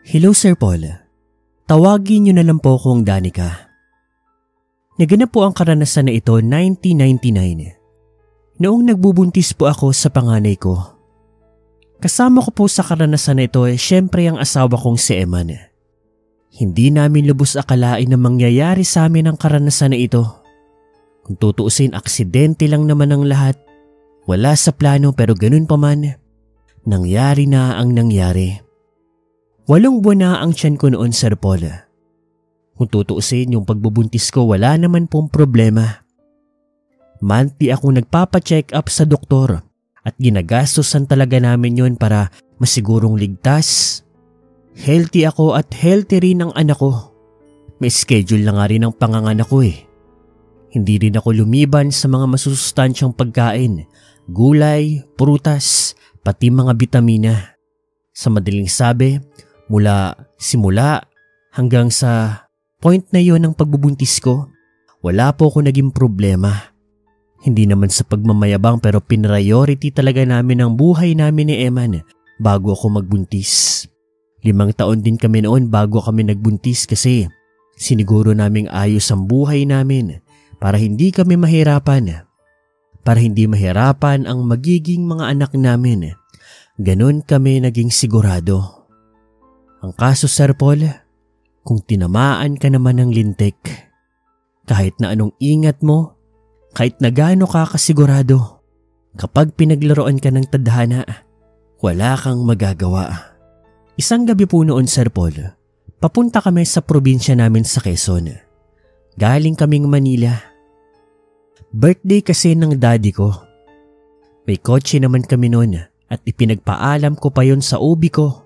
Hello Sir Paul, tawagin niyo na lang po akong Danica. Naganap po ang karanasan na ito 1999. Noong nagbubuntis po ako sa panganay ko. Kasama ko po sa karanasan na ito syempre ang asawa kong si Eman. Hindi namin lubos akalain na mangyayari sa amin ang karanasan na ito. Kung tutuusin, aksidente lang naman ang lahat. Wala sa plano pero ganun pa man, nangyari na ang nangyari. 8 buwan na ang tiyan ko noon, Sir Paul. Kung tutuusin, yung pagbubuntis ko wala naman pong problema. Monthly akong nagpapacheck up sa doktor at ginagastosan talaga namin yon para masigurong ligtas. Healthy ako at healthy rin ang anak ko. May schedule na nga rin ang panganganak ko eh. Hindi rin ako lumiban sa mga masusustansyang pagkain, gulay, prutas, pati mga bitamina. Sa madaling sabi, simula hanggang sa point na yon ng pagbubuntis ko, wala po ako naging problema. Hindi naman sa pagmamayabang pero pinriority talaga namin ang buhay namin ni Eman bago ako magbuntis. 5 taon din kami noon bago kami nagbuntis kasi siniguro naming ayos ang buhay namin para hindi kami mahirapan. Para hindi mahirapan ang magiging mga anak namin. Ganon kami naging sigurado. Ang kaso, Sir Paul, kung tinamaan ka naman ng lintik, kahit na anong ingat mo, kahit na gaano ka kasigurado, kapag pinaglaruan ka ng tadhana, wala kang magagawa. Isang gabi po noon, Sir Paul, papunta kami sa probinsya namin sa Quezon. Galing kaming Manila. Birthday kasi ng daddy ko. May kotse naman kami noon at ipinagpaalam ko pa yon sa ubi ko.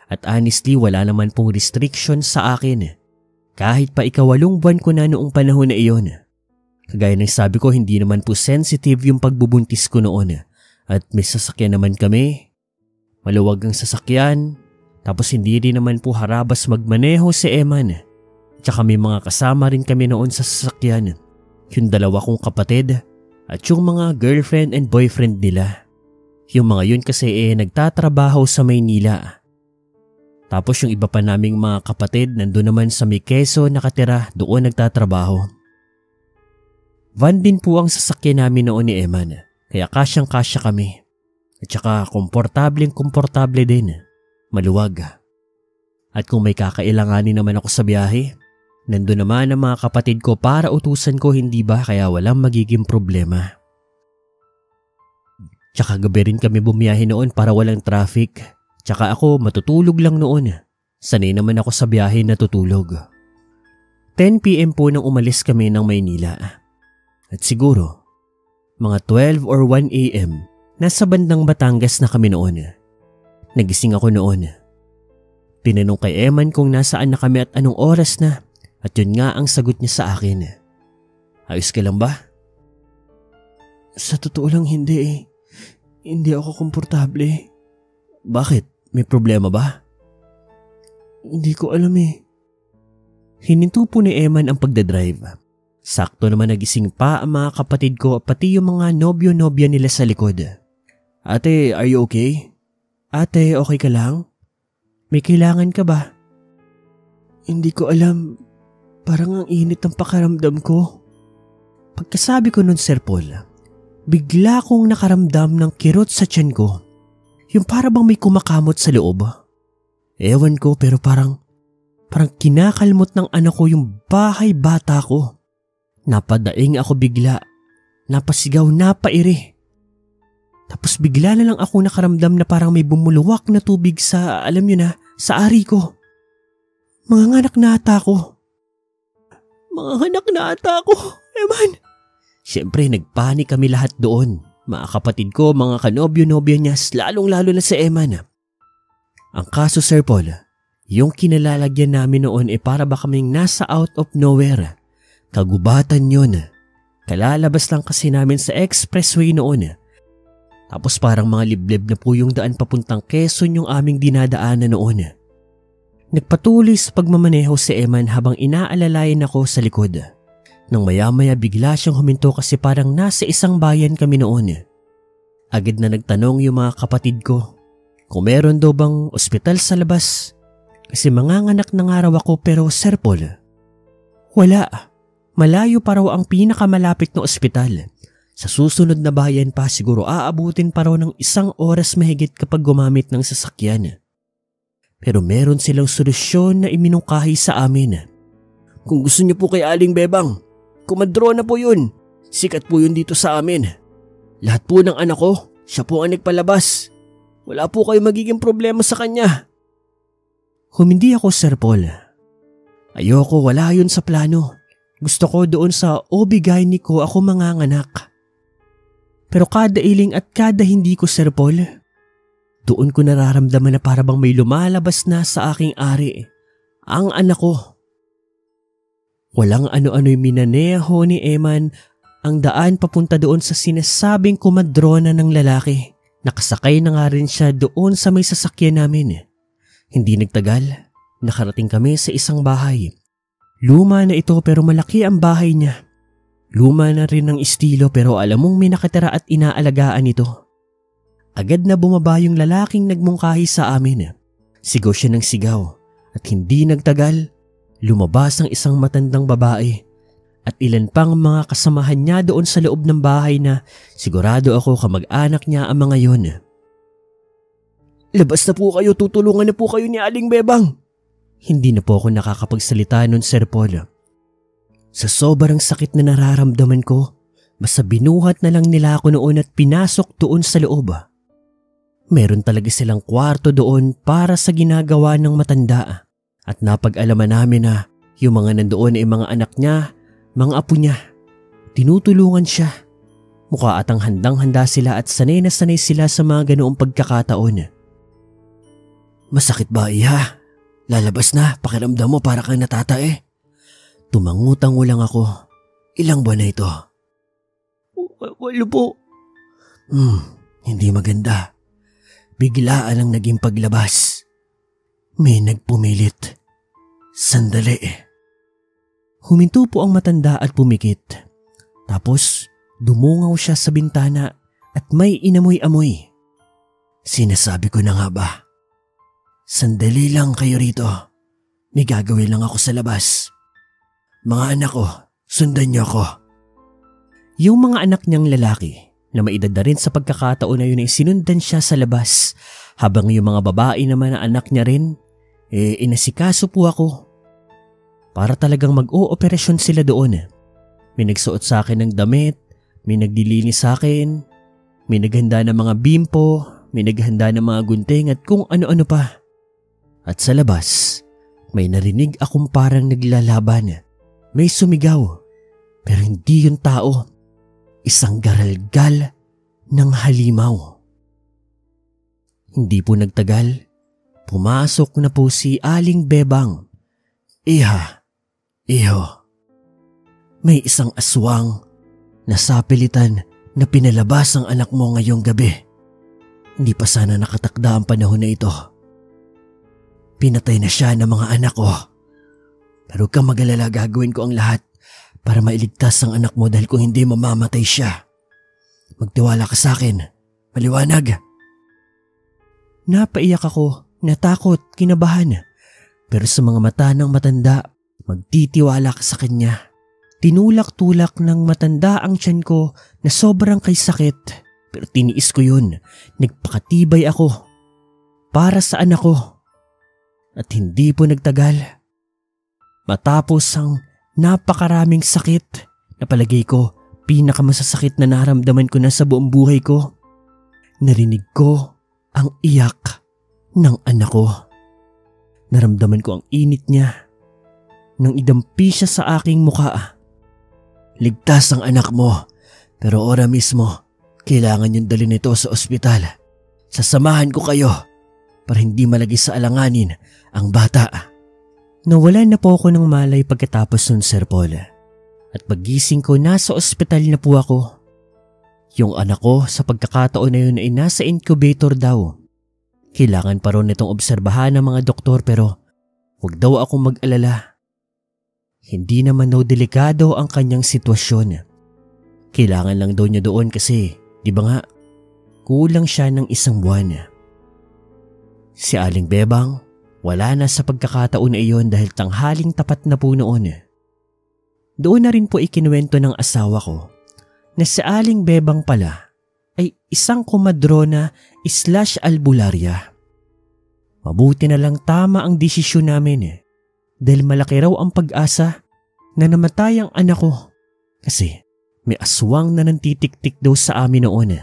At honestly, wala naman pong restriction sa akin. Kahit pa 8 buwan ko na noong panahon na iyon. Kagaya ng sabi ko, hindi naman po sensitive yung pagbubuntis ko noon. At may sasakyan naman kami. Maluwag ang sasakyan. Tapos hindi rin naman po harabas magmaneho si Eman. Tsaka may mga kasama rin kami noon sa sasakyan. Yung 2 kong kapatid at yung mga girlfriend and boyfriend nila. Yung mga yun kasi nagtatrabaho sa Maynila. Tapos yung iba pa naming mga kapatid nandun naman sa may Quezon nakatira, doon nagtatrabaho. Van din po ang sasakyan namin noon ni Eman, kaya kasyang-kasya kami. At saka komportable din, maluwag. At kung may kakailanganin naman ako sa biyahe, nandun naman ang mga kapatid ko para utusan ko, hindi ba, kaya walang magiging problema. Tsaka gabi rin kami bumiyahe noon para walang traffic. Tsaka ako matutulog lang noon. Sanay naman ako sa biyahe na tutulog. 10 PM po nang umalis kami ng Maynila. At siguro, mga 12 or 1 AM, nasa bandang Batangas na kami noon. Nagising ako noon. Tinanong kay Eman kung nasaan na kami at anong oras na. At yun nga ang sagot niya sa akin. Ayos ka lang ba? Sa totoo lang hindi. Hindi ako komportable. Bakit? May problema ba? Hindi ko alam Hininto po ni Eman ang pagdadrive. Sakto naman nagising pa ang mga kapatid ko pati yung mga nobyo-nobya nila sa likod. Ate, are you okay? Ate, okay ka lang? May kailangan ka ba? Hindi ko alam. Parang ang init ang pakaramdam ko. Pagkasabi ko nun, Sir Paul, bigla kong nakaramdam ng kirot sa tiyan ko. Yung para bang may kumakamot sa loob. Ewan ko pero parang kinakalmot ng anak ko yung bahay bata ko. Napadaing ako bigla. Napasigaw, napairi. Tapos bigla na lang ako nakaramdam na parang may bumuluwak na tubig sa, alam nyo na, sa ari ko. Manganganak na ata ako. Manganganak na ata ako, Eman. Siyempre nagpanik kami lahat doon. Mga kapatid ko, mga kanobyo-nobyo niya, lalong-lalo na si Eman. Ang kaso, Sir Paul, yung kinalalagyan namin noon para ba kaming nasa out of nowhere. Kagubatan yun. Kalalabas lang kasi namin sa expressway noon. Tapos parang mga liblib na po yung daan papuntang Quezon yung aming dinadaanan noon. Nagpatuloy sa pagmamaneho si Eman habang inaalalayan ako sa likod. Nang maya-maya bigla siyang huminto kasi parang nasa isang bayan kami noon. Agad na nagtanong yung mga kapatid ko kung meron daw bang ospital sa labas. kasi manganganak na nga raw ako pero Sir Paul, wala. Malayo pa raw ang pinakamalapit na ospital. Sa susunod na bayan pa siguro aabutin pa raw ng 1 oras mahigit kapag gumamit ng sasakyan. Pero meron silang solusyon na iminungkahi sa amin. Kung gusto niyo po kay Aling Bebang, kumadrona po yun. Sikat po yun dito sa amin. Lahat po ng anak ko, siya po ang nagpalabas. Wala po kayo magiging problema sa kanya. Humindi ako, Sir Paul. Ayoko, wala yun sa plano. Gusto ko doon sa OB-GYN ko ako manganganak. Pero kada iling at kada hindi ko, Sir Paul, doon ko nararamdaman na parabang may lumalabas na sa aking ari, ang anak ko. Walang ano-ano'y minaneho ni Eman ang daan papunta doon sa sinasabing kumadrona ng lalaki. Nakasakay na nga rin siya doon sa may sasakyan namin. Hindi nagtagal, nakarating kami sa isang bahay. Luma na ito pero malaki ang bahay niya. Luma na rin ang estilo pero alam mong may nakatira at inaalagaan ito. Agad na bumaba yung lalaking nagmungkahi sa amin. Sigaw siya ng sigaw at hindi nagtagal, lumabas ang isang matandang babae at ilan pang mga kasamahan niya doon sa loob ng bahay na sigurado ako kamag-anak niya ang mga yon. Labas na po kayo, tutulungan na po kayo ni Aling Bebang. Hindi na po ako nakakapagsalita nun, Sir Paul. Sa sobrang sakit na nararamdaman ko, basta binuhat na lang nila ako noon at pinasok doon sa loob. Meron talaga silang kwarto doon para sa ginagawa ng matanda at napag-alaman namin na yung mga nandoon ay mga anak niya, mga apo niya. Tinutulungan siya. Mukha atang handang-handa sila at sanay na sanay sila sa mga ganoong pagkakataon. Masakit ba, Iha? Lalabas na, pakiramdam mo para kang natatae. Tumangutang lang ako. Ilang buwan na ito? Walo po. Hindi maganda. Biglaan ang naging paglabas. May nagpumilit. Sandali. Huminto po ang matanda at pumikit. Tapos dumungaw siya sa bintana at may inamoy-amoy. Sinasabi ko na nga ba? Sandali lang kayo rito. May gagawin lang ako sa labas. Mga anak ko, sundan niyo ako. Yung mga anak niyang lalaki na maedad na rin sa pagkakataon na yun ay sinundan siya sa labas habang yung mga babae naman na anak niya rin, inasikaso po ako. Para talagang mag-ooperasyon sila doon. May nagsuot sa akin ng damit, may nagdilinis sa akin, may naghanda ng mga bimpo, may naghanda ng mga gunting at kung ano-ano pa. At sa labas, may narinig akong parang naglalaban. May sumigaw, pero hindi yung tao. Isang garalgal ng halimaw. Hindi po nagtagal, pumasok na po si Aling Bebang. Iha, iho. May isang aswang na sapilitan na pinalabas ang anak mo ngayong gabi. Hindi pa sana nakatakda ang panahon na ito. Pinatay na siya ng mga anak ko. Pero huwag kang mag-alala, gagawin ko ang lahat para mailigtas ang anak mo dahil kung hindi mamamatay siya. Magtiwala ka sa akin. Maliwanag. Napaiyak ako, natakot, kinabahan. Pero sa mga mata ng matanda, magtitiwala ka sa kanya. Tinulak-tulak ng matanda ang tiyan ko na sobrang kay sakit. Pero tiniis ko yun. Nagpakatibay ako. Para sa anak ko. At hindi po nagtagal. Matapos ang napakaraming sakit na palagay ko pinakamasasakit na naramdaman ko na sa buong buhay ko, narinig ko ang iyak ng anak ko. Naramdaman ko ang init niya nang idampi siya sa aking muka. Ligtas ang anak mo, pero ora mismo kailangan yung dalhin ito sa ospital. Sasamahan ko kayo para hindi malagi sa alanganin ang bata. Nawalan na po ako ng malay pagkatapos nun, Sir Paul. At paggising ko, nasa ospital na po ako. Yung anak ko sa pagkakataon na yun ay nasa incubator daw. Kailangan pa ron itong obserbahan ng mga doktor pero huwag daw akong mag-alala. Hindi naman daw delikado ang kanyang sitwasyon. Kailangan lang daw niya doon kasi, di ba nga, kulang siya ng 1 buwan. Si Aling Bebang, Wala na sa pagkakataon na iyon dahil tanghaling tapat na po noon. Doon na rin po ikinuwento ng asawa ko na si Aling Bebang pala ay isang komadrona / albularya. Mabuti na lang tama ang desisyon namin dahil malaki raw ang pag-asa na namatay ang anak ko kasi may aswang na nantitik-tik daw sa amin noon.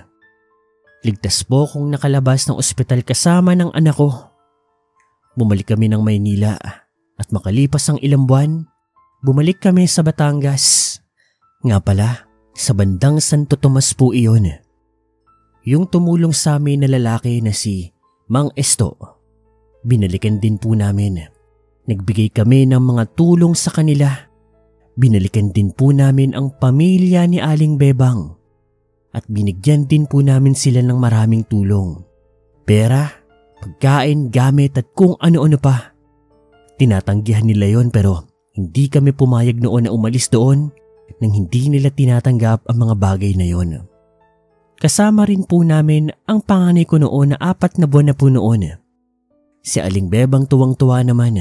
Ligtas po kong nakalabas ng ospital kasama ng anak ko. Bumalik kami ng Maynila at makalipas ang ilang buwan, bumalik kami sa Batangas. Nga pala, sa bandang Santo Tomas po iyon. Yung tumulong sa amin na lalaki na si Mang Esto, binalikan din po namin. Nagbigay kami ng mga tulong sa kanila. Binalikan din po namin ang pamilya ni Aling Bebang at binigyan din po namin sila ng maraming tulong. Pera, pagkain, gamit at kung ano-ano pa. Tinatanggihan nila yon pero hindi kami pumayag noon na umalis doon nang hindi nila tinatanggap ang mga bagay na yon. Kasama rin po namin ang panganay ko noon na 4 na buwan na po noon. Si Aling Bebang tuwang-tuwa naman.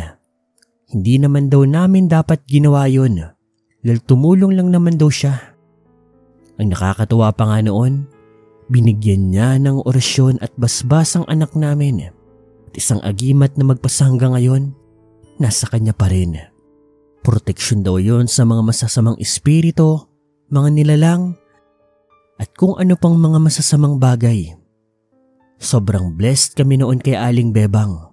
Hindi naman daw namin dapat ginawa yon dahil tumulong lang naman daw siya. Ang nakakatuwa pa nga noon, binigyan niya ng orasyon at basbas ang anak namin at isang agimat na magpasa hanggang ngayon, nasa kanya pa rin. Proteksyon daw yon sa mga masasamang espiritu, mga nilalang, at kung ano pang mga masasamang bagay. Sobrang blessed kami noon kay Aling Bebang.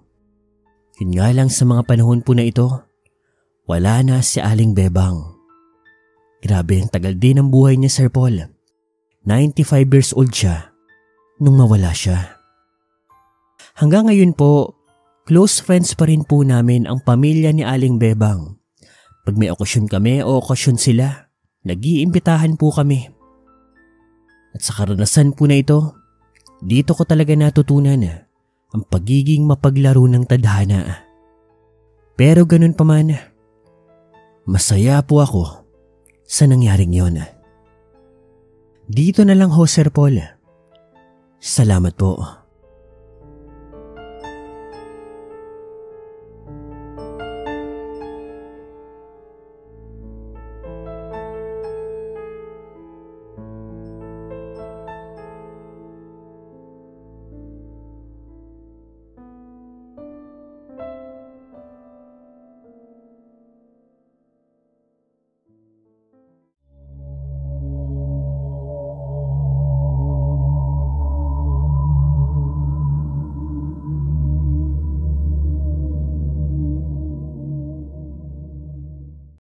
Yun nga lang sa mga panahon po na ito, wala na si Aling Bebang. Grabe ang tagal din ng buhay niya, Sir Paul. 95 years old siya nung mawala siya. Hanggang ngayon po, close friends pa rin po namin ang pamilya ni Aling Bebang. Pag may okasyon kami o okasyon sila, nag-iimbitahan po kami. At sa karanasan po na ito, dito ko talaga natutunan ang pagiging mapaglaro ng tadhana. Pero ganun pa man, masaya po ako sa nangyaring yon. Dito na lang ho, Sir Paul. Salamat po.